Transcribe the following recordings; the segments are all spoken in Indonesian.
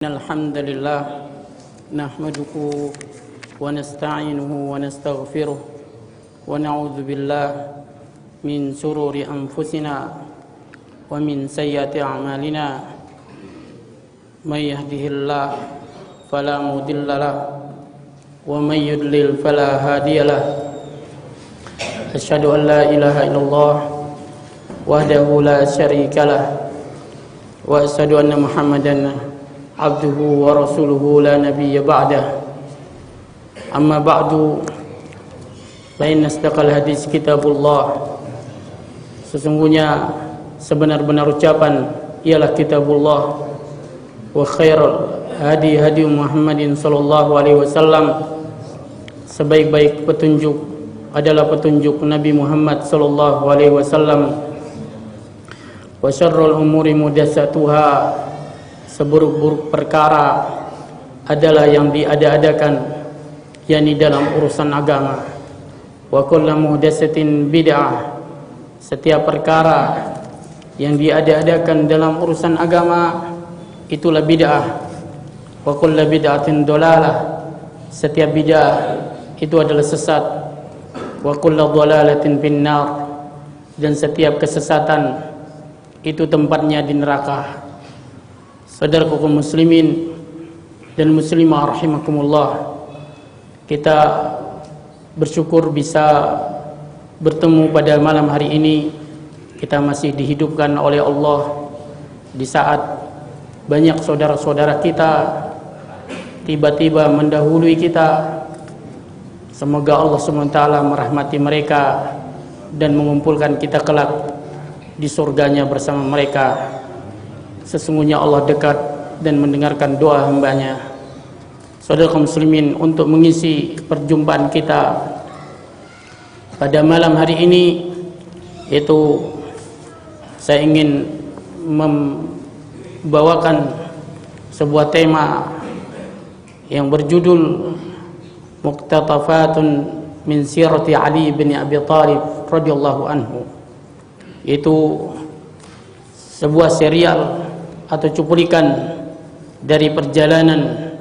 الحمد لله نحمده ونستعينه ونستغفره ونعوذ بالله من شرور أنفسنا ومن سيئات أعمالنا من يهده الله فلا مضل له ومن يضلل فلا هادي له أشهد أن لا إله إلا الله وحده لا شريك له وأشهد أن محمدا عبده ورسوله لا نبي بعده أما بعد فإن أصدق الحديث كتاب الله. Sesungguhnya sebenar-benar ucapan ialah kitabullah, wa khairul hadi hadi Muhammadin sallallahu alaihi wasallam. Sebaik-baik petunjuk adalah petunjuk Nabi Muhammad sallallahu alaihi wasallam. Wa syarrul umuri muhdatsatuha, seburuk-buruk perkara adalah yang diada-adakan, yakni dalam urusan agama. Wa kullu muhdatsatin bid'ah, setiap perkara yang diada-adakan dalam urusan agama itulah bid'ah. Wa kullu bid'atin dolalah, setiap bid'ah itu adalah sesat. Wa kullu dhalalatin finnar, dan setiap kesesatan itu tempatnya di neraka. Saudaraku kaum muslimin dan muslimah rahimakumullah, kita bersyukur bisa bertemu pada malam hari ini. Kita masih dihidupkan oleh Allah di saat banyak saudara-saudara kita tiba-tiba mendahului kita. Semoga Allah SWT merahmati mereka dan mengumpulkan kita kelak di surganya bersama mereka. Sesungguhnya Allah dekat dan mendengarkan doa hambanya. Saudara kaum muslimin, untuk mengisi perjumpaan kita pada malam hari ini, yaitu saya ingin membawakan sebuah tema yang berjudul Muqtatafatun min sirati Ali bin Abi Thalib radhiyallahu anhu, yaitu sebuah serial atau cuplikan dari perjalanan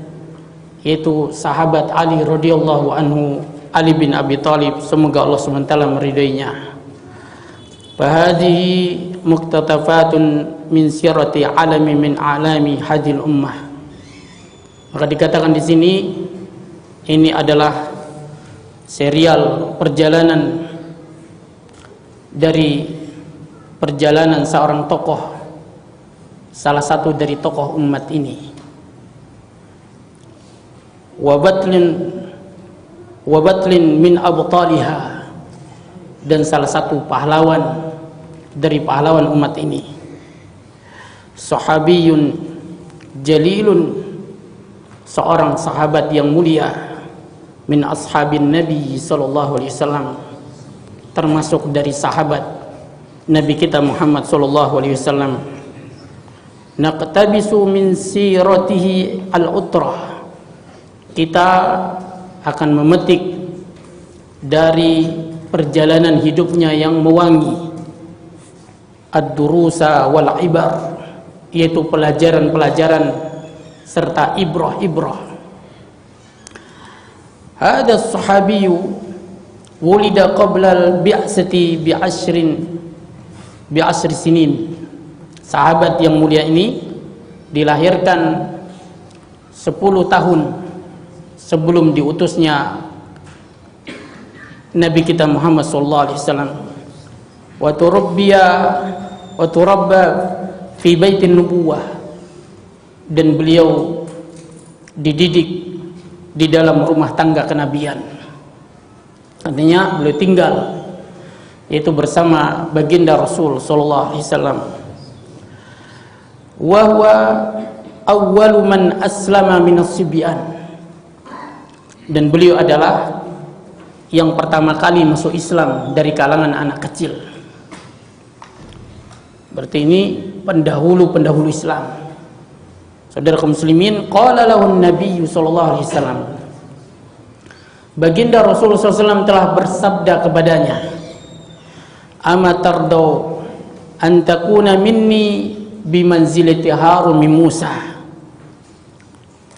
yaitu sahabat Ali radhiyallahu anhu, Ali bin Abi Thalib, semoga Allah SWT meridainya. Fahadihi muqtatafatun min sirati alami min alami hadil ummah. Maka dikatakan di sini ini adalah serial perjalanan dari perjalanan seorang tokoh, salah satu dari tokoh umat ini. Wabatlin min abtaliha, dan salah satu pahlawan dari pahlawan umat ini. Sahabiyun jalilun, seorang sahabat yang mulia, min ashabin Nabi sallallahu alaihi wasallam, termasuk dari sahabat Nabi kita Muhammad sallallahu alaihi wasallam. Naqtabisu min siratihi al-utrah, kita akan memetik dari perjalanan hidupnya yang mewangi, ad-durusa wal ibar, yaitu pelajaran-pelajaran serta ibrah-ibrah. Hada sahabiyyu wulida qabla al-bi'sati bi'asri sinin. Sahabat yang mulia ini dilahirkan 10 tahun sebelum diutusnya Nabi kita Muhammad sallallahu alaihi wasallam. Wa turabba fi baitin nubuwah, dan beliau dididik di dalam rumah tangga kenabian. Artinya beliau tinggal yaitu bersama baginda Rasul sallallahu alaihi wasallam. Wa huwa awwalu man aslama minas sibyan, dan beliau adalah yang pertama kali masuk Islam dari kalangan anak kecil. Berarti ini pendahulu Islam. Saudara kaum muslimin, qala lahu an-nabiy sallallahu alaihi wasallam, baginda Rasulullah SAW telah bersabda kepadanya, ama tardau an takuna minni bimanzilati Harun min Musa,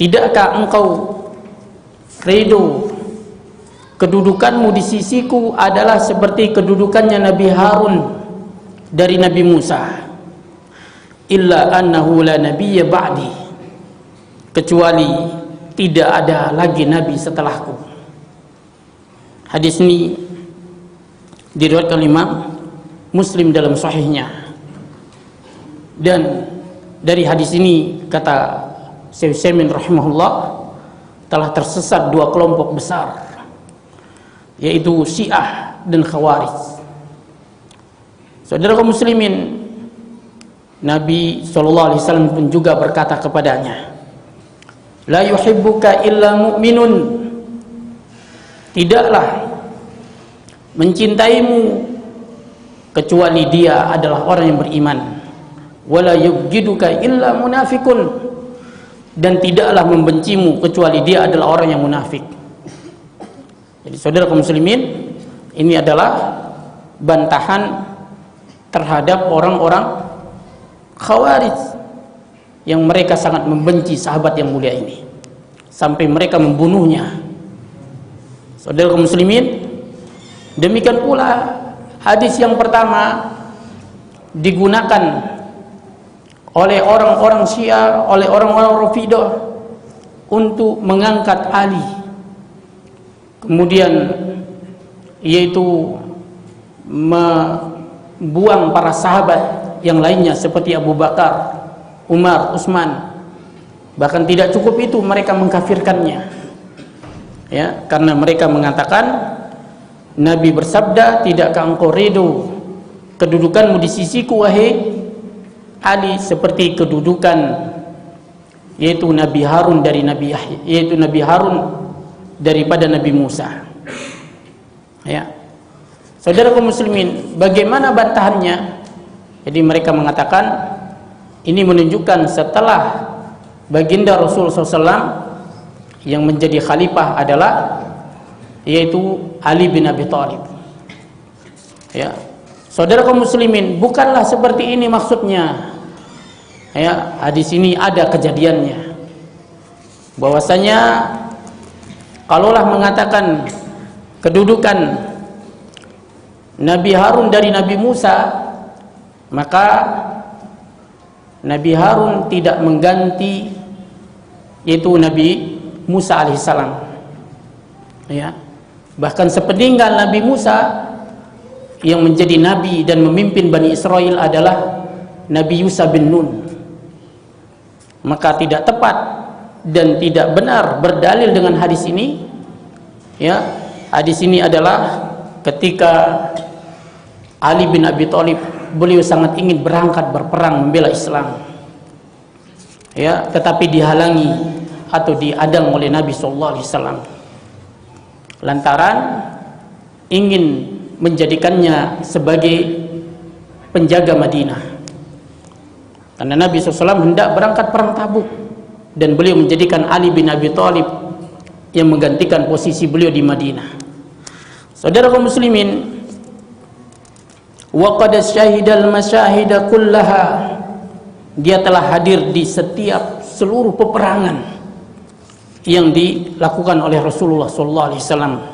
tidakkah engkau ridho kedudukanmu di sisiku adalah seperti kedudukannya Nabi Harun dari Nabi Musa, illa annahu la nabiyya ba'di, kecuali tidak ada lagi nabi setelahku. Hadis ini diriwayatkan Imam Muslim dalam sahihnya. Dan dari hadis ini kata Syekh Utsaimin rahimahullah, telah tersesat dua kelompok besar, yaitu Syiah dan Khawarij. Saudara kaum muslimin, Nabi SAW pun juga berkata kepadanya, la yuhibbuka illa mu'minun, tidaklah mencintaimu kecuali dia adalah orang yang beriman, wala yubghiduka illa munafikun, dan tidaklah membencimu kecuali dia adalah orang yang munafik. Jadi saudara kaum muslimin, ini adalah bantahan terhadap orang-orang Khawarij yang mereka sangat membenci sahabat yang mulia ini sampai mereka membunuhnya. Saudara kaum muslimin, demikian pula hadis yang pertama digunakan oleh orang-orang Syiah, oleh orang-orang Rafidah untuk mengangkat Ali, kemudian yaitu membuang para sahabat yang lainnya seperti Abu Bakar, Umar, Utsman. Bahkan tidak cukup itu, mereka mengkafirkannya, ya, karena mereka mengatakan Nabi bersabda, tidakkah engkau ridho kedudukanmu di sisiku wahai Ali seperti kedudukan yaitu Nabi Harun dari Nabi Yahya, yaitu Nabi Harun daripada Nabi Musa. Ya, saudara kaum muslimin, bagaimana bantahannya? Jadi mereka mengatakan ini menunjukkan setelah baginda Rasul SAW yang menjadi khalifah adalah yaitu Ali bin Abi Thalib. Ya, saudara kaum muslimin, bukanlah seperti ini maksudnya. Ya, hadis ini ada kejadiannya. Bahwasanya kalaulah mengatakan kedudukan Nabi Harun dari Nabi Musa, maka Nabi Harun tidak mengganti yaitu Nabi Musa alaihissalam. Ya, bahkan sepeninggal Nabi Musa yang menjadi nabi dan memimpin Bani Israel adalah Nabi Yusuf bin Nun. Maka tidak tepat dan tidak benar berdalil dengan hadis ini. Ya, hadis ini adalah ketika Ali bin Abi Thalib, beliau sangat ingin berangkat berperang membela Islam, ya, tetapi dihalangi atau diadang oleh Nabi SAW lantaran ingin menjadikannya sebagai penjaga Madinah, karena Nabi SAW hendak berangkat perang Tabuk dan beliau menjadikan Ali bin Abi Thalib yang menggantikan posisi beliau di Madinah. Saudara kaum muslimin, wa qad syahidal masyahida kullaha, dia telah hadir di setiap seluruh peperangan yang dilakukan oleh Rasulullah SAW.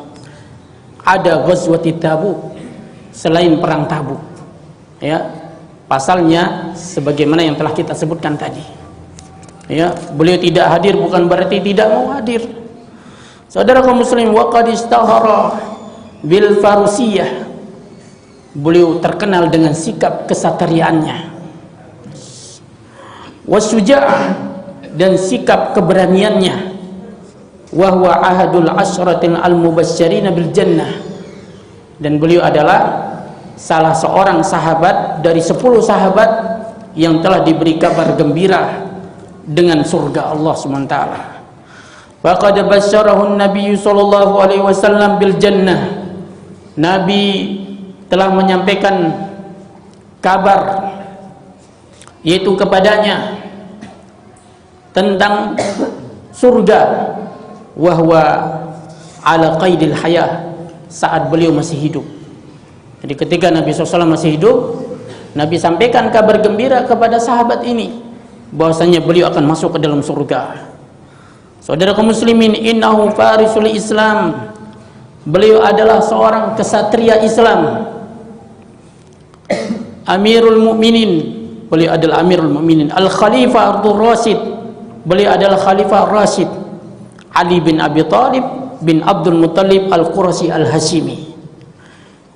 Ada ghazwati Tabuk selain perang Tabuk, ya, pasalnya sebagaimana yang telah kita sebutkan tadi. Ya, beliau tidak hadir bukan berarti tidak mau hadir. Saudara kaum muslim, wa qad istahara bil farusiyah, beliau terkenal dengan sikap kesatriaannya, wasyuja'ah, dan sikap keberaniannya, wa huwa ahadul asyratil al-mubasysyirina bil jannah, dan beliau adalah salah seorang sahabat dari 10 sahabat yang telah diberi kabar gembira dengan surga Allah SWT. Faqad basyarahu an-nabiy sallallahu alaihi wasallam bil jannah, Nabi telah menyampaikan kabar yaitu kepadanya tentang surga, wahwa ala qaidil hayah, saat beliau masih hidup. Jadi ketika Nabi SAW masih hidup, Nabi sampaikan kabar gembira kepada sahabat ini bahwasanya beliau akan masuk ke dalam surga. Saudara kaum muslimin, innahu farisul Islam. Beliau adalah seorang kesatria Islam. Amirul Mukminin, beliau adalah Amirul Mukminin. Al-Khalifah Ar-Rasyid, beliau adalah Khalifah Rasyid. Ali bin Abi Thalib bin Abdul Muttalib Al-Qurashi Al-Hashimi.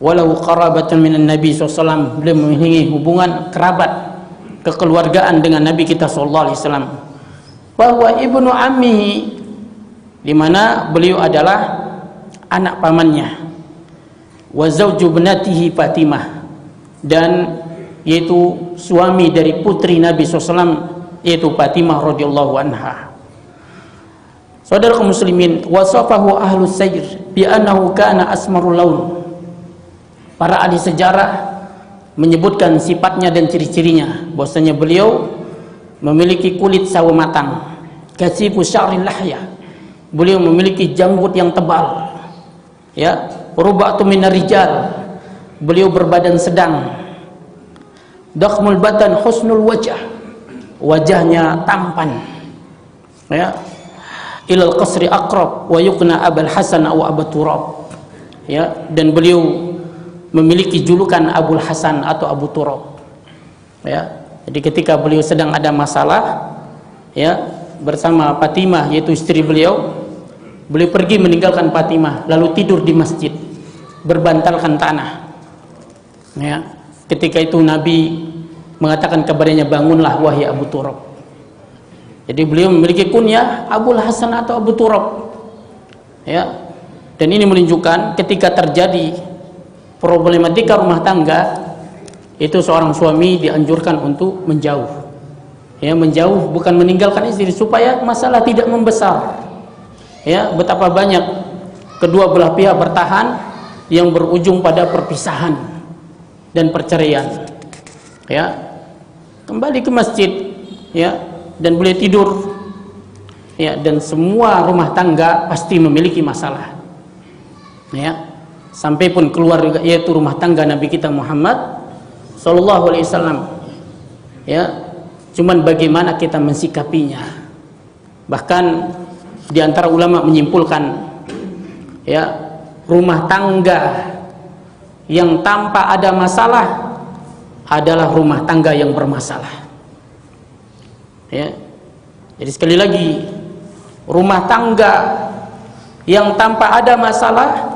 Walau qarabatan minan Nabi SAW, beliau memiliki hubungan kerabat kekeluargaan dengan Nabi kita sallallahu alaihi wasallam. Bahwa ibnu ammihi, di mana beliau adalah anak pamannya. Wa zawju ibnatihi Fatimah, dan yaitu suami dari putri Nabi SAW, yaitu Fatimah radhiyallahu anha. Saudara kaum muslimin, wasafahu ahlus sayr bi annahu kana asmarul laun. Para ahli sejarah menyebutkan sifatnya dan ciri-cirinya, bahwasanya beliau memiliki kulit sawo matang, kasifu sya'ril lahya, beliau memiliki janggut yang tebal, ya, rubatu minar rijal, beliau berbadan sedang, dakhmul batan husnul wajah, wajahnya tampan, ya, ilal qasri aqrab wa yuqna abul hasan aw abu turab, ya, dan beliau memiliki julukan Abul Hasan atau Abu Turab, ya. Jadi ketika beliau sedang ada masalah, ya, bersama Fatimah yaitu istri beliau, beliau pergi meninggalkan Fatimah lalu tidur di masjid berbantalkan tanah, ya. Ketika itu Nabi mengatakan kepadanya, bangunlah wahai Abu Turab. Jadi beliau memiliki kunyah Abul Hasan atau Abu Turab, ya. Dan ini menunjukkan ketika terjadi problematika rumah tangga, itu seorang suami dianjurkan untuk menjauh, ya, menjauh, bukan meninggalkan istri, supaya masalah tidak membesar, ya. Betapa banyak kedua belah pihak bertahan yang berujung pada perpisahan dan perceraian, ya. Kembali ke masjid, ya, dan boleh tidur, ya, dan semua rumah tangga pasti memiliki masalah, ya. Sampai pun keluarga, yaitu rumah tangga Nabi kita Muhammad sallallahu alaihi wasallam, ya, cuman bagaimana kita mensikapinya. Bahkan di antara ulama menyimpulkan, ya, rumah tangga yang tanpa ada masalah adalah rumah tangga yang bermasalah, ya. Jadi sekali lagi, rumah tangga yang tanpa ada masalah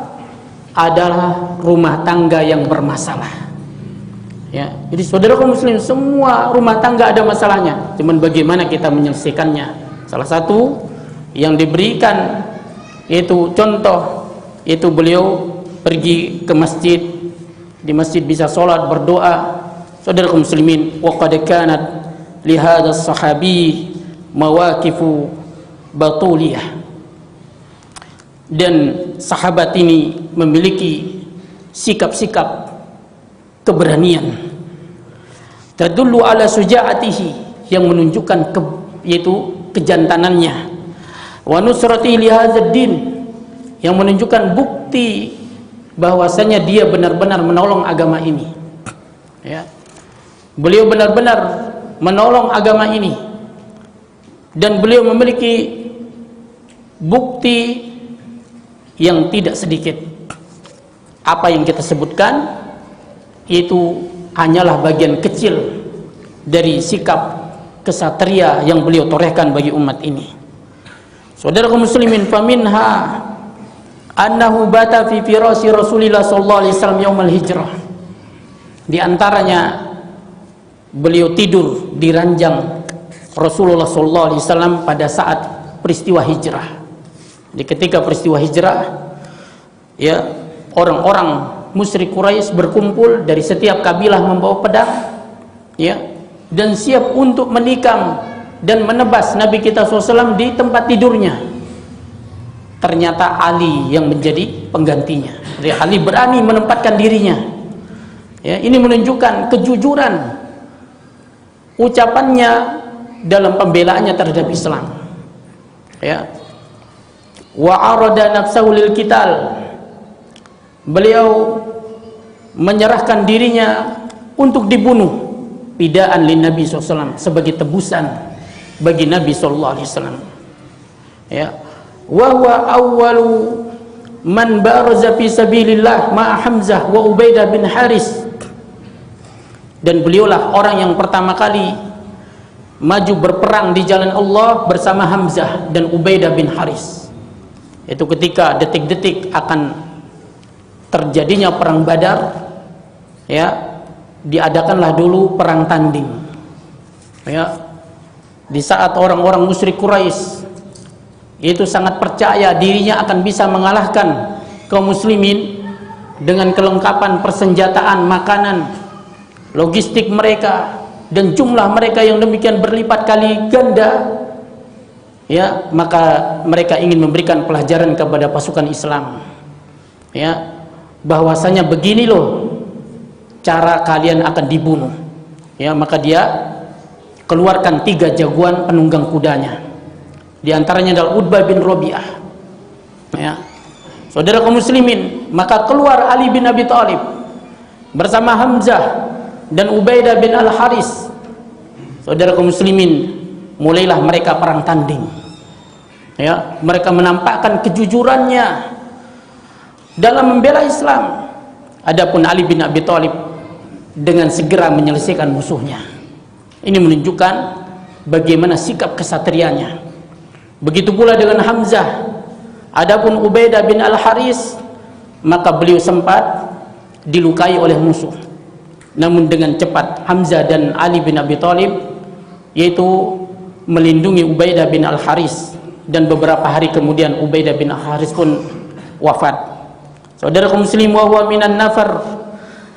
adalah rumah tangga yang bermasalah, ya. Jadi saudara kaum muslim, semua rumah tangga ada masalahnya, cuman bagaimana kita menyelesaikannya. Salah satu yang diberikan yaitu contoh, yaitu beliau pergi ke masjid, di masjid bisa sholat, berdoa. Saudara kaum muslimin, wa qad kanat li hadzal sahabi mawaqifu batuliyah, dan sahabat ini memiliki sikap-sikap keberanian, tadullu ala suja'atihi, yang menunjukkan yaitu kejantanannya, wa nusrati li hadzal din, yang menunjukkan bukti bahwasanya dia benar-benar menolong agama ini, ya. Beliau benar-benar menolong agama ini, dan beliau memiliki bukti yang tidak sedikit. Apa yang kita sebutkan itu hanyalah bagian kecil dari sikap kesatria yang beliau torehkan bagi umat ini. Saudara kaum muslimin, faminha annahu bata fi firasi Rasulillah sallallahu alaihi wasallam yaumal hijrah. Di antaranya beliau tidur di ranjang Rasulullah sallallahu alaihi wasallam pada saat peristiwa hijrah. Di ketika peristiwa hijrah, ya, orang-orang musyrik Quraisy berkumpul dari setiap kabilah membawa pedang, ya, dan siap untuk menikam dan menebas Nabi kita SAW di tempat tidurnya. Ternyata Ali yang menjadi penggantinya. Jadi Ali berani menempatkan dirinya, ya. Ini menunjukkan kejujuran ucapannya dalam pembelaannya terhadap Islam, ya. Wa arada nafsahu lil qital, beliau menyerahkan dirinya untuk dibunuh, fidaan lin Nabi SAW, sebagai tebusan bagi Nabi SAW. Ya, wa huwa awwalu man baraza fi sabilillah ma Hamzah wa Ubaidah bin Haris. Dan beliaulah orang yang pertama kali maju berperang di jalan Allah bersama Hamzah dan Ubaidah bin Haris. Itu ketika detik-detik akan terjadinya perang Badar, ya, diadakanlah dulu perang tanding. Ya, di saat orang-orang musyrik Quraisy itu sangat percaya dirinya akan bisa mengalahkan kaum muslimin dengan kelengkapan persenjataan, makanan, logistik mereka, dan jumlah mereka yang demikian berlipat kali ganda, ya, maka mereka ingin memberikan pelajaran kepada pasukan Islam, ya, bahwasanya begini loh cara kalian akan dibunuh, ya. Maka dia keluarkan 3 jagoan penunggang kudanya, di antaranya adalah Utbah bin Rabi'ah, ya. Saudara kaum muslimin, maka keluar Ali bin Abi Thalib bersama Hamzah dan Ubaidah bin Al-Haris. Saudara kaum muslimin, mulailah mereka perang tanding, ya. Mereka menampakkan kejujurannya dalam membela Islam. Adapun Ali bin Abi Thalib dengan segera menyelesaikan musuhnya. Ini menunjukkan bagaimana sikap kesatrianya. Begitu pula dengan Hamzah. Adapun Ubaidah bin Al-Haris, maka beliau sempat dilukai oleh musuh. Namun dengan cepat Hamzah dan Ali bin Abi Thalib yaitu melindungi Ubaidah bin Al-Haris, dan beberapa hari kemudian Ubaidah bin Al-Haris pun wafat. Saudara kaum muslim, wa huwa minan nafar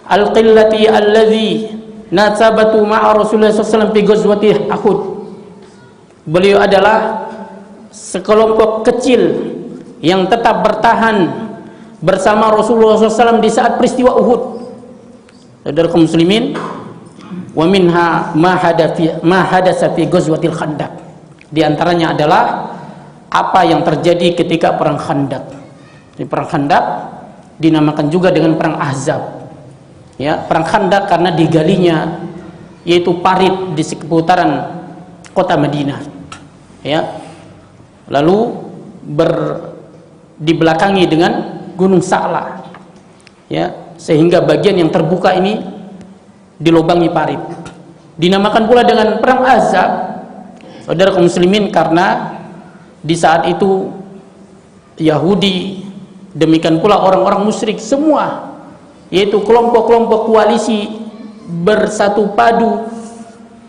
al-qillati alladhi nasabatu ma'a Rasulullah SAW fi ghazwati Uhud. Beliau adalah sekelompok kecil yang tetap bertahan bersama Rasulullah SAW di saat peristiwa Uhud. Saudara kaum muslimin, wa minha ma hadasa fi ghazwatil Khandaq. Di antaranya adalah apa yang terjadi ketika perang Khandaq. Di perang Khandaq dinamakan juga dengan perang Ahzab. Ya, perang Khandaq karena digalinya yaitu parit di seputaran kota Madinah. Ya. Lalu dibelakangi dengan Gunung Sa'la. Ya, sehingga bagian yang terbuka ini dilobangi parit. Dinamakan pula dengan perang Ahzab, saudara kaum muslimin, karena di saat itu Yahudi, demikian pula orang-orang musyrik semua, yaitu kelompok-kelompok koalisi bersatu padu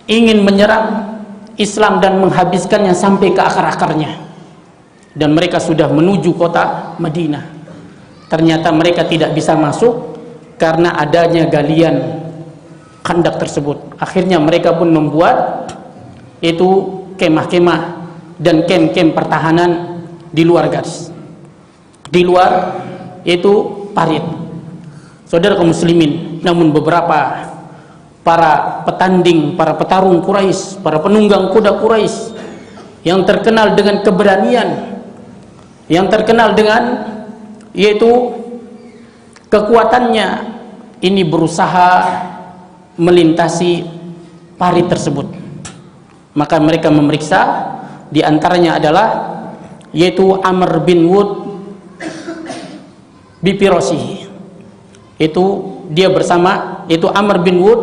ingin menyerang Islam dan menghabiskannya sampai ke akar-akarnya. Dan mereka sudah menuju kota Madinah. Ternyata mereka tidak bisa masuk karena adanya galian Khandaq tersebut. Akhirnya mereka pun membuat itu kemah-kemah dan kem-kem pertahanan di luar garis, di luar itu parit. Saudara kaum muslimin, namun beberapa para petanding, para petarung Quraisy, para penunggang kuda Quraisy yang terkenal dengan keberanian, yang terkenal dengan yaitu kekuatannya, ini berusaha melintasi parit tersebut. Maka mereka memeriksa, di antaranya adalah yaitu Amr bin Wud Bipirosihi. Itu dia bersama, itu Amr bin Wud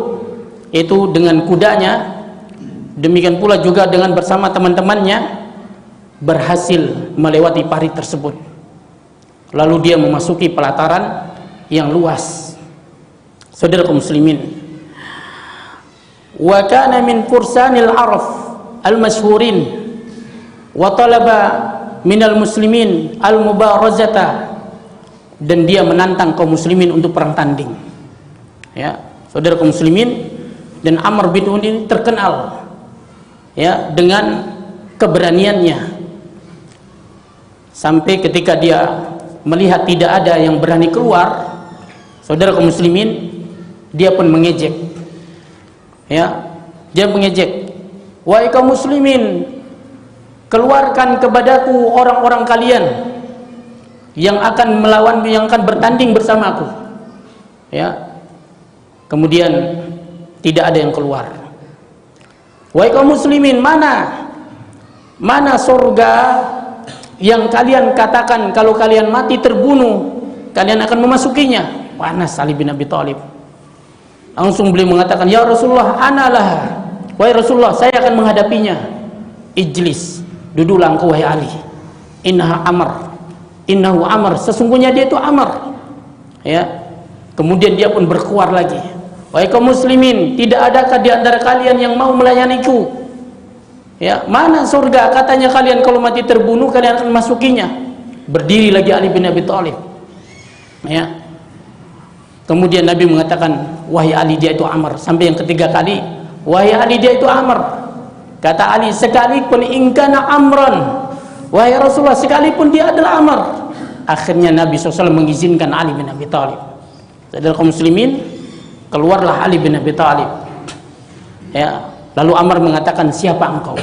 itu dengan kudanya, demikian pula juga dengan bersama teman-temannya berhasil melewati parit tersebut. Lalu dia memasuki pelataran yang luas. Saudara kaum muslimin, wa kana min fursanil araf al-masyhurin wa talaba minal muslimin al-mubarazata, dan dia menantang kaum muslimin untuk perang tanding. Ya, saudara kaum muslimin, dan Amr bin Wud ini terkenal ya dengan keberaniannya, sampai ketika dia melihat tidak ada yang berani keluar, saudara kaum muslimin, dia pun mengejek. Ya, dia mengejek, wahai kaum muslimin, keluarkan kepadaku orang-orang kalian yang akan melawan, yang akan bertanding bersamaku. Ya, kemudian tidak ada yang keluar. Wahai kaum muslimin, mana surga yang kalian katakan kalau kalian mati terbunuh kalian akan memasukinya. Panas Ali bin Abi Thalib. Langsung beliau mengatakan, ya Rasulullah, analah, wahai Rasulullah, saya akan menghadapinya. Ijlis, duduklah engkau wahai Ali. Innahu Amr, sesungguhnya dia itu Amr. Ya. Kemudian dia pun berkuar lagi. Wahai kaum muslimin, tidak adakah di antara kalian yang mau melayaniku? Ya, mana surga? Katanya kalian kalau mati terbunuh kalian akan masukinya. Berdiri lagi Ali bin Abi Thalib. Ya. Kemudian Nabi mengatakan, wahai Ali, dia itu Amr. Sampai yang ketiga kali, wahai Ali, dia itu Amr. Kata Ali, sekalipun ingkana Amran, wahai Rasulullah, sekalipun dia adalah Amr. Akhirnya Nabi SAW mengizinkan Ali bin Abi Thalib. Saudara kaum muslimin, keluarlah Ali bin Abi Thalib. Ya, lalu Amr mengatakan, siapa engkau?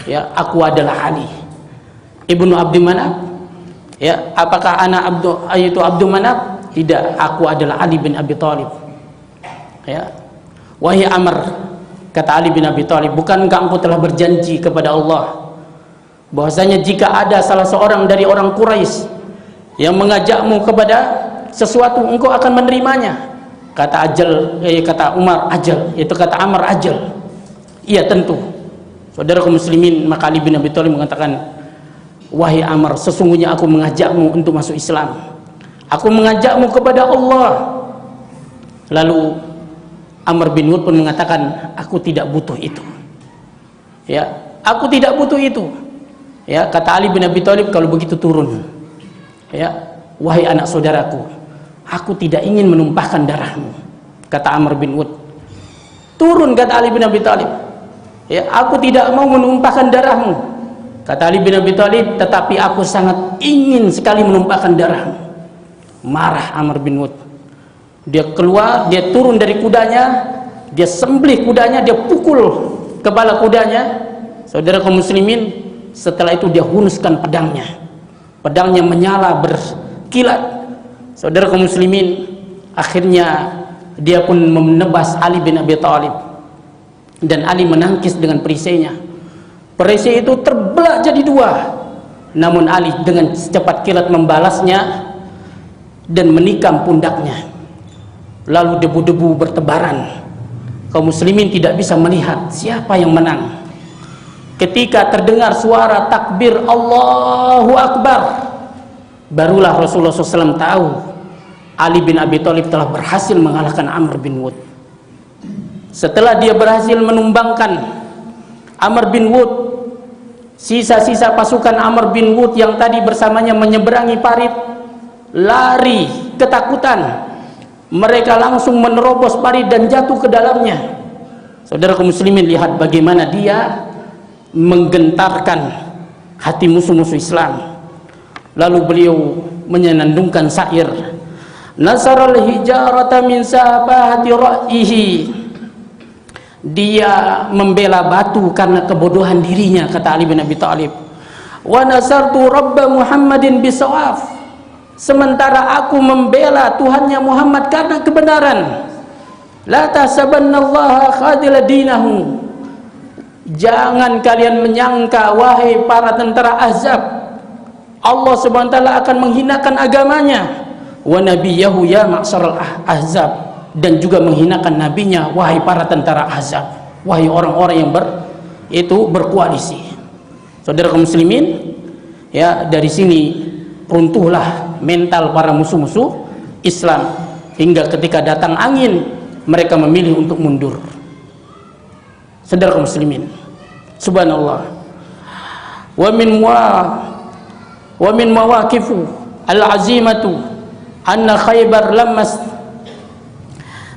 Ya, aku adalah Ali ibnu Abdi Manaf. Ya, apakah anak Abdul Manaf? Tidak, aku adalah Ali bin Abi Thalib. Ya. Wahai Amr, kata Ali bin Abi Thalib, bukankah engkau telah berjanji kepada Allah bahwasanya jika ada salah seorang dari orang Quraisy yang mengajakmu kepada sesuatu engkau akan menerimanya? Kata kata Umar, ajal. Itu kata Amr, ajal. Iya, tentu. Saudara kaum muslimin, maka Ali bin Abi Thalib mengatakan, wahai Amr, sesungguhnya aku mengajakmu untuk masuk Islam. Aku mengajakmu kepada Allah. Lalu Amr bin Wud pun mengatakan, aku tidak butuh itu. Ya, aku tidak butuh itu. Ya, kata Ali bin Abi Thalib, kalau begitu turun. Ya, wahai anak saudaraku, aku tidak ingin menumpahkan darahmu. Kata Amr bin Wud. Turun, kata Ali bin Abi Thalib. Ya, aku tidak mau menumpahkan darahmu. Kata Ali bin Abi Thalib, tetapi aku sangat ingin sekali menumpahkan darahmu. Marah Amr bin Wud. Dia keluar, dia turun dari kudanya, dia sembelih kudanya, dia pukul kepala kudanya. Saudara kaum muslimin, setelah itu dia hunuskan pedangnya. Pedangnya menyala berkilat. Saudara kaum muslimin, akhirnya dia pun menebas Ali bin Abi Thalib. Dan Ali menangkis dengan perisainya. Perisai itu terbelah jadi dua. Namun Ali dengan secepat kilat membalasnya dan menikam pundaknya. Lalu debu-debu bertebaran. Kaum muslimin tidak bisa melihat siapa yang menang. Ketika terdengar suara takbir Allahu Akbar, barulah Rasulullah SAW tahu Ali bin Abi Thalib telah berhasil mengalahkan Amr bin Wud. Setelah dia berhasil menumbangkan Amr bin Wud, sisa-sisa pasukan Amr bin Wud yang tadi bersamanya menyeberangi parit lari ketakutan. Mereka langsung menerobos parit dan jatuh ke dalamnya. Saudara kaum muslimin, lihat bagaimana dia menggentarkan hati musuh-musuh Islam. Lalu beliau menyenandungkan syair, nasaral hijarata min sahabati ra'ihi. Dia membela batu karena kebodohan dirinya, kata Ali bin Abi Thalib. Wa nasartu rabba Muhammadin bisawaf. Sementara aku membela Tuhannya Muhammad karena kebenaran. La tahsabannallaha khadila dinahu. Jangan kalian menyangka, wahai para tentara Ahzab, Allah Subhanahu wa taala akan menghinakan agamanya. Wa nabiyahu ya ma'syaral Ahzab, dan juga menghinakan nabinya, wahai para tentara Ahzab, wahai orang-orang yang berkoalisi. Saudara kaum muslimin, ya, dari sini runtuhlah mental para musuh-musuh Islam, hingga ketika datang angin mereka memilih untuk mundur. Saudara kaum muslimin, subhanallah. Wa min mawaqifu al-azimatu anna Khaybar lamma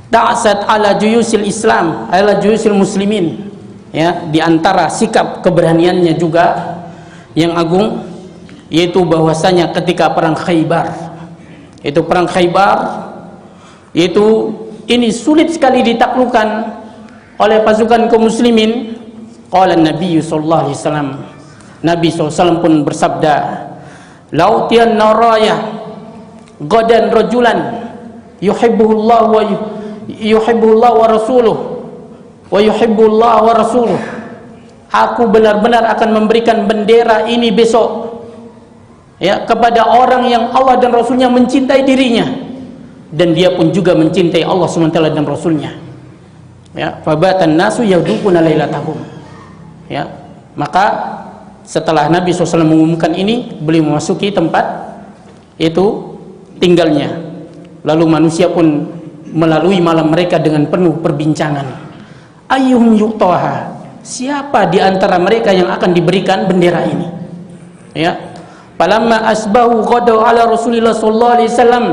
ta'asat ala juyusil Islam, ala juyusil muslimin. Ya, di antara sikap keberaniannya juga yang agung, yaitu bahwasanya ketika perang Khaybar, itu perang Khaybar itu ini sulit sekali ditaklukkan oleh pasukan kaum muslimin. Qala Nabi sallallahu alaihi wasallam, Nabi SAW pun bersabda, lautian naraya gadan rajulan yuhibbullah wa rasuluh wa yuhibbullah wa rasuluh. Aku benar-benar akan memberikan bendera ini besok ya, kepada orang yang Allah dan Rasulnya mencintai dirinya, dan dia pun juga mencintai Allah SWT dan Rasulnya. Ya, fabatan nasu yadukuna lailatahum. Ya, maka setelah Nabi SAW mengumumkan ini, beliau memasuki tempat itu tinggalnya. Lalu manusia pun melalui malam mereka dengan penuh perbincangan. Ayyuhum yu'taha, siapa di antara mereka yang akan diberikan bendera ini? Ya, falamma asbahu qadaw ala Rasulillah sallallahu alaihi wasallam,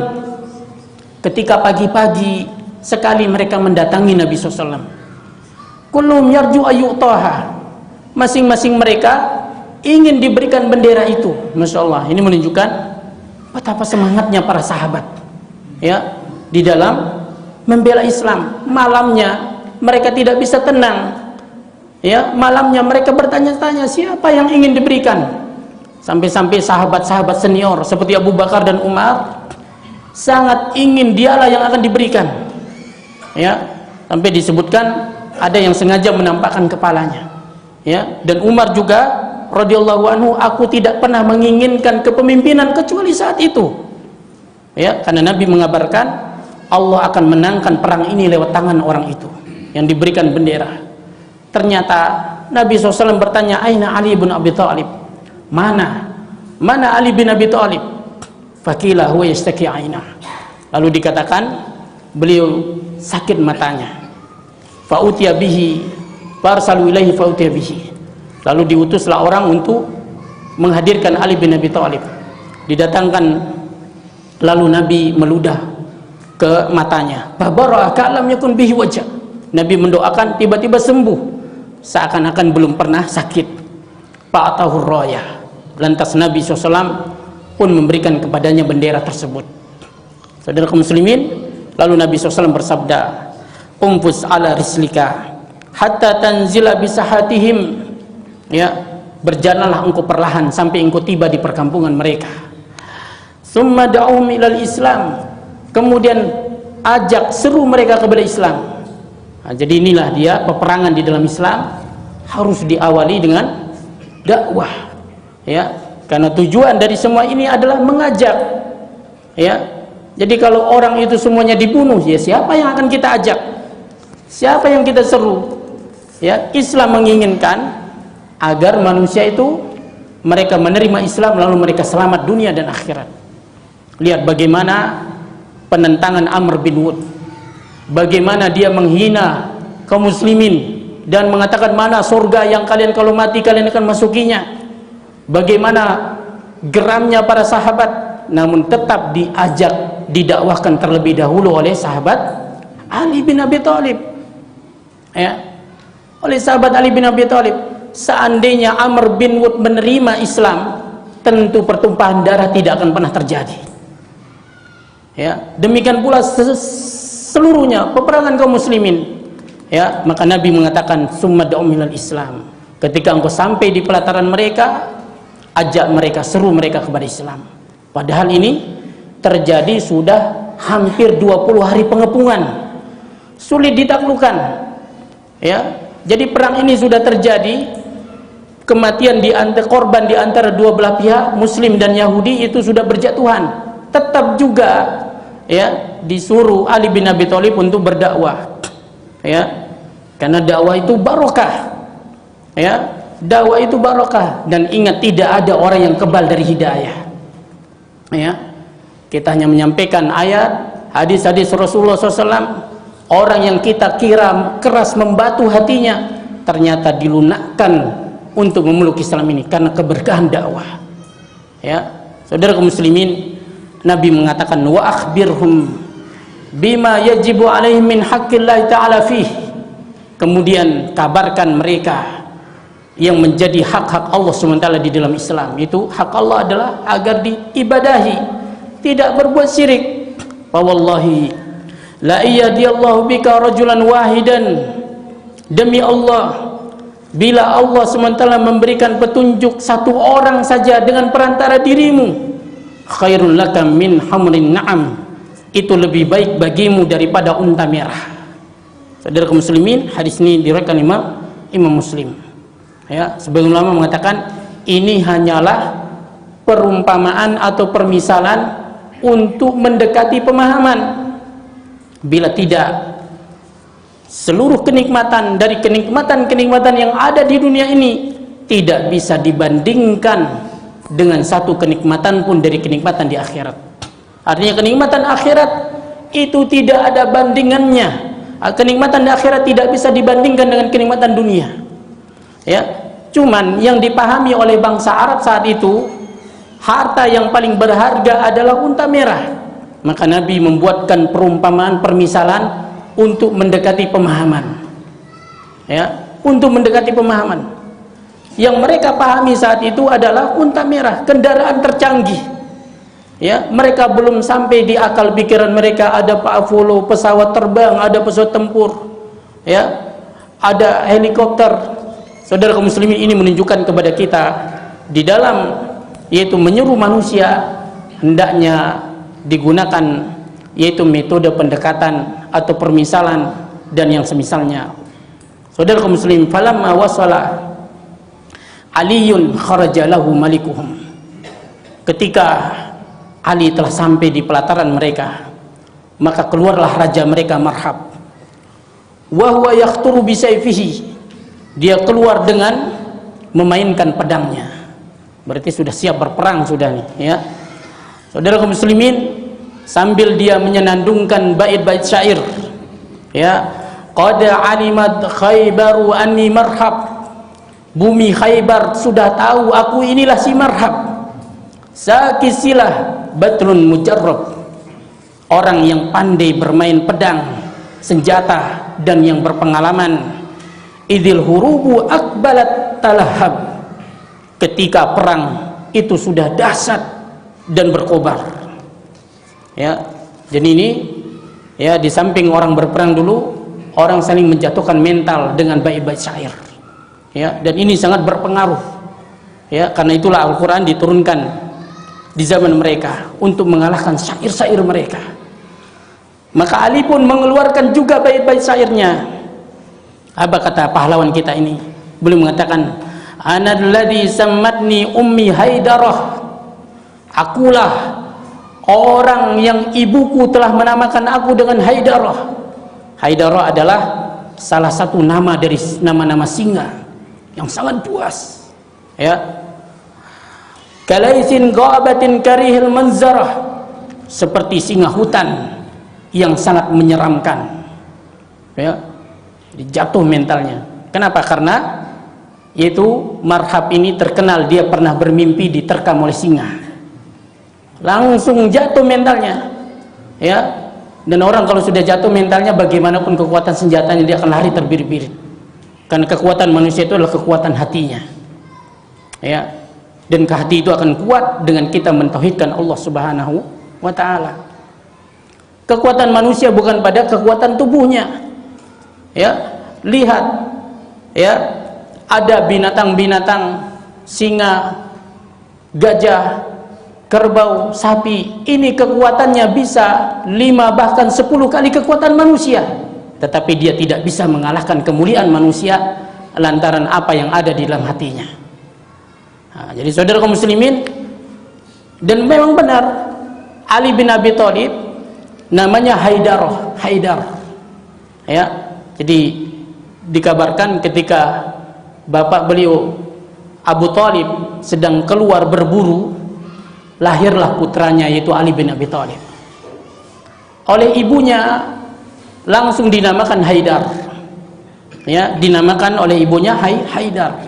ketika pagi-pagi sekali mereka mendatangi Nabi SAW. Kullum yarju ayyu'taha, masing-masing mereka ingin diberikan bendera itu. Masya Allah, ini menunjukkan betapa semangatnya para sahabat, ya, di dalam membela Islam. Malamnya mereka tidak bisa tenang, ya, malamnya mereka bertanya-tanya siapa yang ingin diberikan. Sampai-sampai sahabat-sahabat senior seperti Abu Bakar dan Umar sangat ingin dialah yang akan diberikan, ya, sampai disebutkan ada yang sengaja menampakkan kepalanya, ya. Dan Umar juga radhiyallahu anhu, aku tidak pernah menginginkan kepemimpinan kecuali saat itu, ya, karena Nabi mengabarkan Allah akan menangkan perang ini lewat tangan orang itu yang diberikan bendera. Ternyata Nabi SAW bertanya, aina Ali bin Abi Thalib, mana Ali bin Abi Thalib? Fakila huwa yastaki aina, lalu dikatakan beliau sakit matanya. Fa'utiya bihi farsalu ilaihi fa'utiya bihi, lalu diutuslah orang untuk menghadirkan Ali bin Abi Thalib. Didatangkan, lalu Nabi meludah ke matanya. Babara ka'lam yakun bihi wajah. Nabi mendoakan, tiba-tiba sembuh seakan-akan belum pernah sakit. Fa'atahu raya, lantas Nabi SAW pun memberikan kepadanya bendera tersebut. Saudara kaum muslimin, lalu Nabi SAW bersabda, umfus ala rislika hatta tanzila bisahatihim, ya, berjalanlah engkau perlahan sampai engkau tiba di perkampungan mereka. Summa da'um ilal Islam, kemudian ajak seru mereka kepada Islam. Nah, jadi inilah dia peperangan di dalam Islam harus diawali dengan dakwah, ya, karena tujuan dari semua ini adalah mengajak, ya. Jadi kalau orang itu semuanya dibunuh, ya siapa yang akan kita ajak, siapa yang kita seru, ya. Islam menginginkan agar manusia itu mereka menerima Islam lalu mereka selamat dunia dan akhirat. Lihat bagaimana penentangan Amr bin Wud, bagaimana dia menghina kaum muslimin dan mengatakan mana surga yang kalian kalau mati kalian akan masukinya. Bagaimana geramnya para sahabat, namun tetap diajak, didakwahkan terlebih dahulu oleh sahabat Ali bin Abi Thalib, ya, oleh sahabat Ali bin Abi Thalib. Seandainya Amr bin Wud menerima Islam, tentu pertumpahan darah tidak akan pernah terjadi, ya. Demikian pula seluruhnya peperangan kaum muslimin, ya. Maka Nabi mengatakan summa da'um ilal Islam, ketika engkau sampai di pelataran mereka, ajak mereka, seru mereka kepada Islam. Padahal ini terjadi sudah hampir 20 hari pengepungan, sulit ditaklukkan, ya. Jadi perang ini sudah terjadi, kematian di antara korban di antara dua belah pihak Muslim dan Yahudi itu sudah berjatuhan. Tetap juga, ya, disuruh Ali bin Abi Thalib untuk berdakwah, ya, karena dakwah itu barokah, ya, dakwah itu barokah. Dan ingat, tidak ada orang yang kebal dari hidayah, ya. Kita hanya menyampaikan ayat, hadis-hadis Rasulullah SAW. Orang yang kita kira keras membatu hatinya, ternyata dilunakkan untuk memeluk Islam ini karena keberkahan dakwah, ya. Saudara kaum muslimin, Nabi mengatakan wa akhbirhum bima yajibu alaihim min haqqillah ta'ala fih, kemudian kabarkan mereka yang menjadi hak-hak Allah SWT di dalam Islam. Itu hak Allah adalah agar diibadahi, tidak berbuat syirik. Fa wallahi la iyyadiyallahu bika rajulan wahidan, demi Allah, bila Allah SWT memberikan petunjuk satu orang saja dengan perantara dirimu, khairul laka min hamrin na'am, itu lebih baik bagimu daripada unta merah. Saudara kaum muslimin, hadis ini diriwayatkan Imam Muslim, ya. Sebagian ulama mengatakan ini hanyalah perumpamaan atau permisalan untuk mendekati pemahaman. Bila tidak, seluruh kenikmatan dari kenikmatan-kenikmatan yang ada di dunia ini tidak bisa dibandingkan dengan satu kenikmatan pun dari kenikmatan di akhirat. Artinya kenikmatan akhirat itu tidak ada bandingannya. Kenikmatan di akhirat tidak bisa dibandingkan dengan kenikmatan dunia. Ya, cuman yang dipahami oleh bangsa Arab saat itu, harta yang paling berharga adalah unta merah. Maka Nabi membuatkan perumpamaan, permisalan untuk mendekati pemahaman. Ya, untuk mendekati pemahaman. Yang mereka pahami saat itu adalah unta merah, kendaraan tercanggih. Ya, mereka belum sampai di akal pikiran mereka ada Apollo, pesawat terbang, ada pesawat tempur, ya, ada helikopter. Saudara kaum muslimin, ini menunjukkan kepada kita di dalam yaitu menyuruh manusia hendaknya digunakan yaitu metode pendekatan atau permisalan dan yang semisalnya. Saudara kaum muslimin, falamma wasala Aliyun kharaja lahu malikuhum. Ketika Ali telah sampai di pelataran mereka, maka keluarlah raja mereka Marhab. Wa huwa yaqturu bi sayfihi. Dia keluar dengan memainkan pedangnya. Berarti sudah siap berperang sudah nih, ya. Saudara kaum muslimin, sambil dia menyenandungkan bait-bait syair, ya, qad alimat khaybaru anni marhab. Bumi Khaybar sudah tahu aku inilah si Marhab. Sakisilah batrun mujarrab, orang yang pandai bermain pedang, senjata, dan yang berpengalaman. Idil hurubu akbalat talahab, ketika perang itu sudah dahsyat dan berkobar. Ya, jadi ini ya, di samping orang berperang dulu, orang saling menjatuhkan mental dengan bait-bait syair. Ya, dan ini sangat berpengaruh. Ya, karena itulah Al-Quran diturunkan di zaman mereka untuk mengalahkan syair-syair mereka. Maka Ali pun mengeluarkan juga bait-bait syairnya. Apa kata pahlawan kita ini? Beliau mengatakan, "Analladzi sammatni ummi Haidarah." Akulah orang yang ibuku telah menamakan aku dengan Haidarah. Haidarah adalah salah satu nama dari nama-nama singa yang sangat puas. Ya, kalaisin ghabatin karihil manzarah, seperti singa hutan yang sangat menyeramkan. Ya, jatuh mentalnya. Kenapa? Karena yaitu Marhab ini terkenal dia pernah bermimpi diterkam oleh singa. Langsung jatuh mentalnya. Ya, dan orang kalau sudah jatuh mentalnya, bagaimanapun kekuatan senjatanya dia akan lari terbirit-birit. Karena kekuatan manusia itu adalah kekuatan hatinya. Ya, dan hati itu akan kuat dengan kita mentauhidkan Allah Subhanahu wa taala. Kekuatan manusia bukan pada kekuatan tubuhnya. Ya, lihat, ya, ada binatang-binatang, singa, gajah, kerbau, sapi, ini kekuatannya bisa 5 bahkan 10 kali kekuatan manusia, tetapi dia tidak bisa mengalahkan kemuliaan manusia lantaran apa yang ada di dalam hatinya. Nah, jadi saudara kaum muslimin, dan memang benar Ali bin Abi Thalib namanya Haidarah, Haidar. Ya, jadi dikabarkan ketika bapak beliau Abu Thalib sedang keluar berburu, lahirlah putranya yaitu Ali bin Abi Thalib. Oleh ibunya langsung dinamakan Haidar. Ya, dinamakan oleh ibunya Haidar.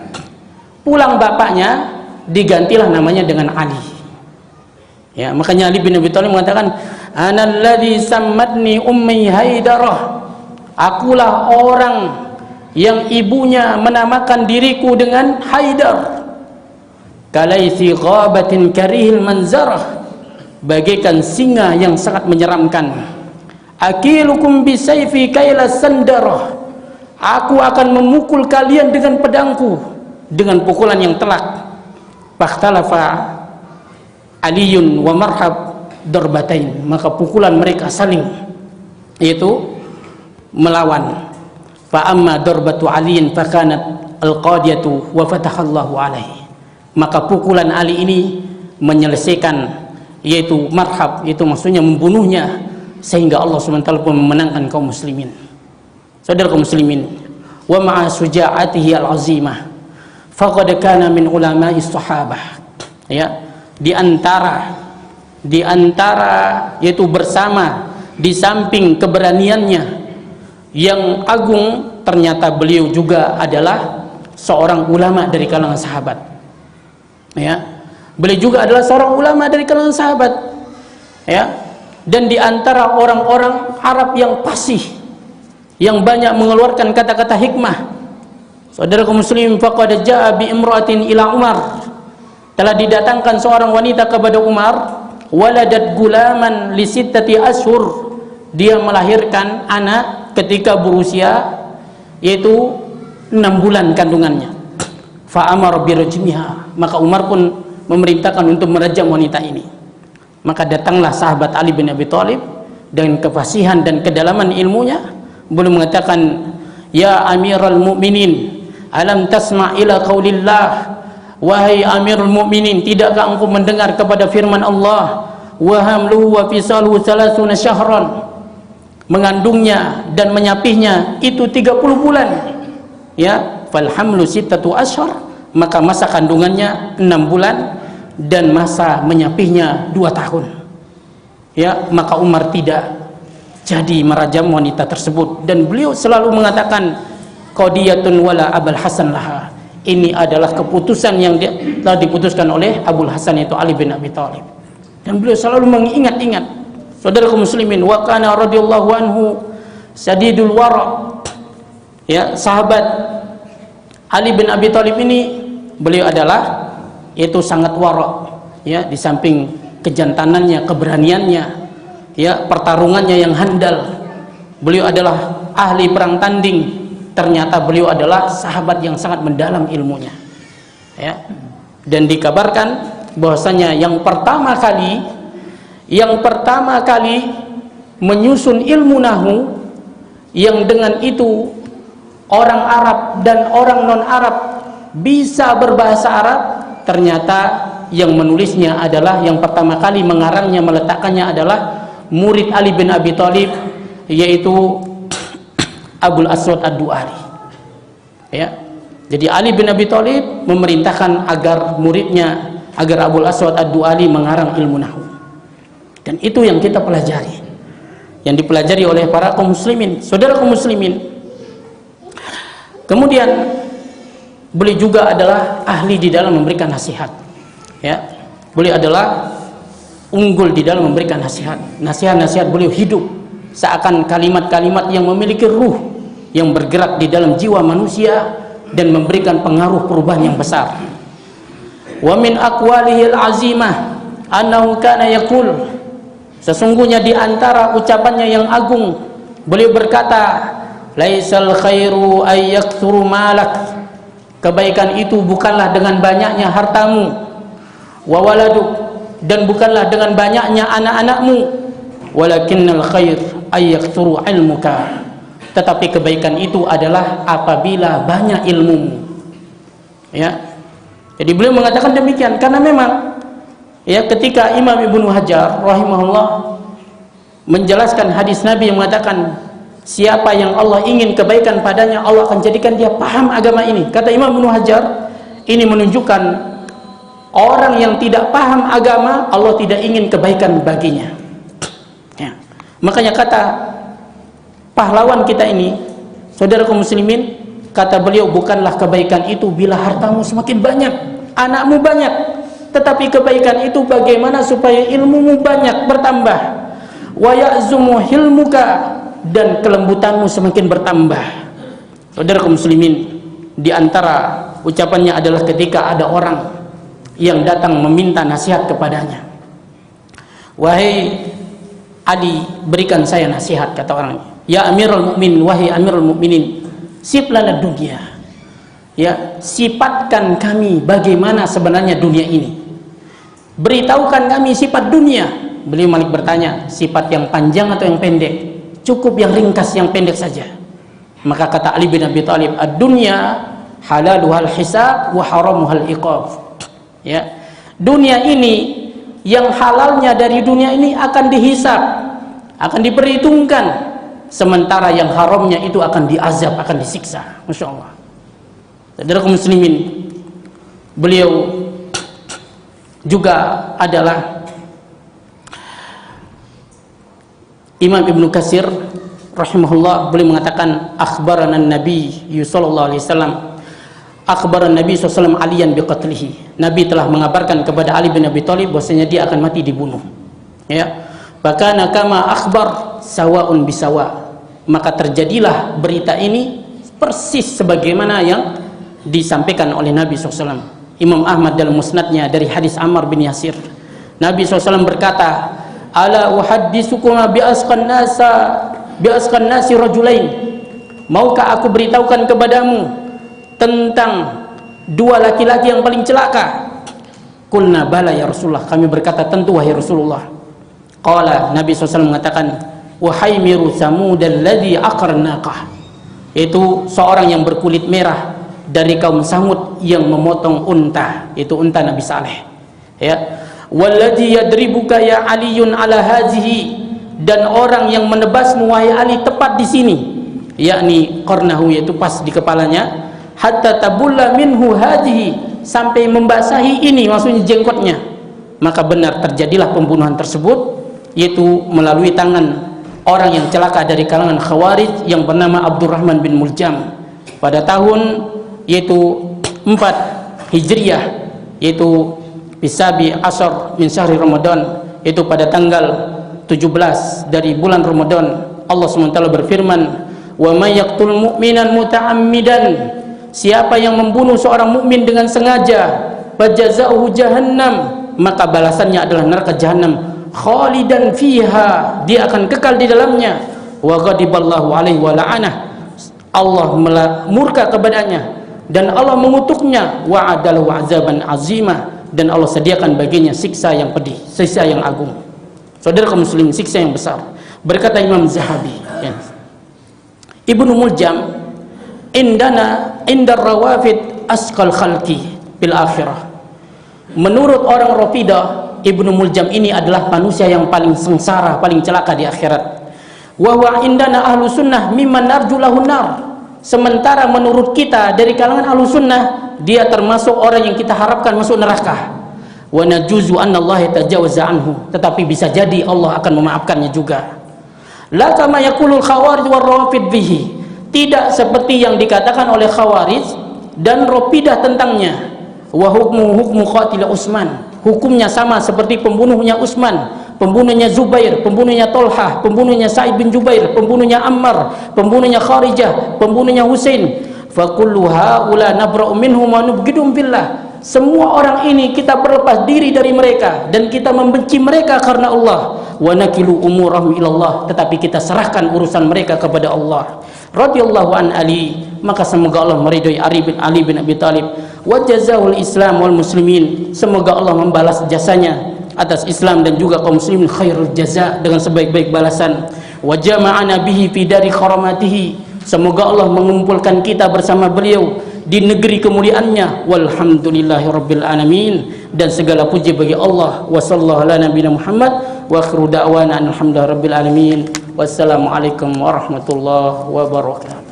Pulang bapaknya digantilah namanya dengan Ali. Ya, makanya Ali bin Abi Thalib mengatakan, "Analladzi sammatni ummi Haidarah." Akulah orang yang ibunya menamakan diriku dengan Haidar. Kalaisi ghabatin karihil manzarah, bagaikan singa yang sangat menyeramkan. Akilukum bisayfi kaila sandarah, aku akan memukul kalian dengan pedangku, dengan pukulan yang telak. Fakhtalafa Aliyun wa Marhab darbatain, maka pukulan mereka saling yaitu melawan. Fa amma darbatu Aliyin fakanat alqadiyatu wa fatahallahu alaihi, maka pukulan Ali ini menyelesaikan, yaitu marhab, yaitu maksudnya membunuhnya, sehingga Allah SWT pun memenangkan kaum muslimin. Saudara kaum muslimin, wa ma'a suja'atihi al-azimah faqad kana min ulama'i sahabah. Ya, di antara yaitu bersama, di samping keberaniannya yang agung, ternyata beliau juga adalah seorang ulama dari kalangan sahabat. Ya, beliau juga adalah seorang ulama dari kalangan sahabat. Ya, dan di antara orang-orang Arab yang fasih, yang banyak mengeluarkan kata-kata hikmah. Saudara kaum muslim, faqad jaa bi imra'atin ila Umar, telah didatangkan seorang wanita kepada Umar, waladat gulaman li sittati ashur, dia melahirkan anak ketika berusia yaitu 6 bulan kandungannya. Fa amara bi rajmiha, maka Umar pun memerintahkan untuk merajam wanita ini. Maka datanglah sahabat Ali bin Abi Thalib dengan kefasihan dan kedalaman ilmunya, beliau mengatakan, ya Amirul Mukminin, alam tasma' ila qaulillah, wahai Amirul Mukminin, tidakkah engkau mendengar kepada firman Allah, wa hamluhu wa fisaluhu 30 syahran, mengandungnya dan menyapihnya itu 30 bulan. Ya, fal hamlu sittatu ashhar, maka masa kandungannya 6 bulan dan masa menyapihnya 2 tahun. Ya, maka Umar tidak jadi merajam wanita tersebut, dan beliau selalu mengatakan, qadiyatun wala Abul Hasan laha, ini adalah keputusan yang telah diputuskan oleh Abul Hasan, yaitu Ali bin Abi Thalib. Dan beliau selalu mengingat-ingat. Saudara kaum muslimin, wa kana radhiyallahu anhu sadidul wara. Ya, sahabat Ali bin Abi Thalib ini, beliau adalah yaitu sangat wara. Ya, di samping kejantanannya, keberaniannya, ya, pertarungannya yang handal, beliau adalah ahli perang tanding. Ternyata beliau adalah sahabat yang sangat mendalam ilmunya. Ya, dan dikabarkan bahwasanya yang pertama kali menyusun ilmu nahu, yang dengan itu orang Arab dan orang non Arab bisa berbahasa Arab, ternyata yang menulisnya adalah, yang pertama kali mengarangnya, meletakkannya adalah murid Ali bin Abi Thalib, yaitu Abul Aswad Ad-Du'ali. Ya, jadi Ali bin Abi Thalib memerintahkan agar muridnya, agar Abul Aswad Ad-Du'ali mengarang ilmu nahwu. Dan itu yang kita pelajari, yang dipelajari oleh para kaum muslimin. Saudara kaum muslimin, kemudian beliau juga adalah ahli di dalam memberikan nasihat. Ya, beliau adalah unggul di dalam memberikan nasihat. Nasihat-nasihat beliau hidup, seakan kalimat-kalimat yang memiliki ruh, yang bergerak di dalam jiwa manusia dan memberikan pengaruh perubahan yang besar. Wa min aqwalihi al-azimah annahu kana yaqul, sesungguhnya di antara ucapannya yang agung, beliau berkata, laisal khairu ay yaktsuru malak, kebaikan itu bukanlah dengan banyaknya hartamu, wa waladuk, dan bukanlah dengan banyaknya anak-anakmu, walakinnal khair ay yaktsuru ilmuka, tetapi kebaikan itu adalah apabila banyak ilmumu. Ya, jadi beliau mengatakan demikian karena memang, ya, ketika Imam Ibnu Hajar rahimahullah menjelaskan hadis Nabi yang mengatakan, siapa yang Allah ingin kebaikan padanya, Allah akan jadikan dia paham agama ini. Kata Imam Ibnu Hajar, ini menunjukkan orang yang tidak paham agama, Allah tidak ingin kebaikan baginya. Ya, makanya kata pahlawan kita ini, saudara kaum muslimin, kata beliau, bukanlah kebaikan itu bila hartamu semakin banyak, anakmu banyak, tetapi kebaikan itu bagaimana supaya ilmumu banyak bertambah, wa ya'zumu hilmuka, dan kelembutanmu semakin bertambah. Saudara kaum muslimin, di antara ucapannya adalah ketika ada orang yang datang meminta nasihat kepadanya, wahai Ali, berikan saya nasihat, kata orangnya. Ya Amirul Mukminin, wahai Amirul Mukminin, sip lana dunia. Ya, sifatkan kami bagaimana sebenarnya dunia ini. Beritahukan kami sifat dunia. Beliau Malik bertanya, sifat yang panjang atau yang pendek? Cukup yang ringkas, yang pendek saja. Maka kata Ali bin Abi Thalib, ad-dunya halaluhal hisab wa haramuhal iqab. Ya, Dunia ini, yang halalnya dari dunia ini akan dihisab, akan diperhitungkan, sementara yang haramnya itu akan diazab, akan disiksa. Masya Allah. Saudara kaum muslimin, beliau juga adalah Imam Ibnu Katsir rahimahullah. Beliau mengatakan akhbarana Nabi sallallahu alaihi wasallam, akhbaran Nabi SAW aliyan biqatlihi. Nabi telah mengabarkan kepada Ali bin Abi Thalib bahwasanya dia akan mati dibunuh. Ya. Bakana kama akhbar sawaun bisawa. Maka terjadilah berita ini persis sebagaimana yang disampaikan oleh Nabi SAW. Imam Ahmad dalam musnadnya dari hadis Ammar bin Yasir, Nabi SAW berkata, ala uhaddisukuma bi asqan nasi rajulain. Maukah aku beritahukan kepadamu tentang dua laki-laki yang paling celaka? Qulna bala ya Rasulullah. Kami berkata, tentu wahai Rasulullah. Qala, Nabi SAW mengatakan, wahaymiru samud alladhi aqarnaqah. Itu seorang yang berkulit merah dari kaum Samud yang memotong unta, itu unta Nabi Saleh. Ya. Walladhi yadribuka ya Aliyun ala hadhihi, dan orang yang menebasmu wahai Ali tepat di sini, yakni qarnahu, yaitu pas di kepalanya, hatta tabulla minhu hadhihi, sampai membasahi ini, maksudnya jenggotnya. Maka benar terjadilah pembunuhan tersebut, yaitu melalui tangan orang yang celaka dari kalangan Khawarij yang bernama Abdurrahman bin Muljam pada tahun yaitu 4 Hijriah, yaitu bisabi asar min syahri Ramadan, yaitu pada tanggal 17 dari bulan Ramadan. Allah SWT berfirman, wa may yaqtul mu'minan muta'ammidan, siapa yang membunuh seorang mukmin dengan sengaja, fajazaohu jahannam, maka balasannya adalah neraka jahanam, khalidan fiha, dia akan kekal di dalamnya, wa ghadiballahu alaihi wa la'anah, Allah murka kepadanya dan Allah mengutuknya, wa adalahu azaban azima, dan Allah sediakan baginya siksa yang pedih, siksa yang agung. Saudara kaum muslimin, siksa yang besar. Berkata Imam Zahabi, ya, Ibnu Muljam indar rawafid asqal khalqi bil akhirah. Menurut orang Rafidah, Ibnu Muljam ini adalah manusia yang paling sengsara, paling celaka di akhirat. Wa huwa indana ahlu sunnah mimman narju lahun nar. Sementara menurut kita dari kalangan ahlu sunnah, dia termasuk orang yang kita harapkan masuk neraka. Wa najuzu anna Allah tajawaza anhu, tetapi bisa jadi Allah akan memaafkannya juga. La kama yaqulul khawarij war rawafid bihi, tidak seperti yang dikatakan oleh Khawarij dan Rafidah tentangnya. Wa hukmu qatil Utsman, hukumnya sama seperti pembunuhnya Utsman, pembunuhnya Zubair, pembunuhnya Tolhah, pembunuhnya Sa'id bin Jubair, pembunuhnya Ammar, pembunuhnya Kharijah, pembunuhnya Husain. Fa kullu haula nabra'u minhum wa nubghidum billah. Semua orang ini kita berlepas diri dari mereka dan kita membenci mereka karena Allah. Wa nakilu umurahum ilallah, tetapi kita serahkan urusan mereka kepada Allah. Radhiyallahu an Ali, maka semoga Allah meridhai Ali bin Abi Thalib. Wa jazahul Islam wal muslimin, semoga Allah membalas jasanya atas Islam dan juga kaum muslimin khairul jaza, dengan sebaik-baik balasan. Wa jama'ana bihi fi dari karamatihi, semoga Allah mengumpulkan kita bersama beliau di negeri kemuliaannya. Walhamdulillahi rabbil alamin, dan segala puji bagi Allah. Wa sallallahu ala nabiyina Muhammad wa akhiru da'wana alhamdulillahi rabbil alamin. Wassalamualaikum warahmatullahi wabarakatuh.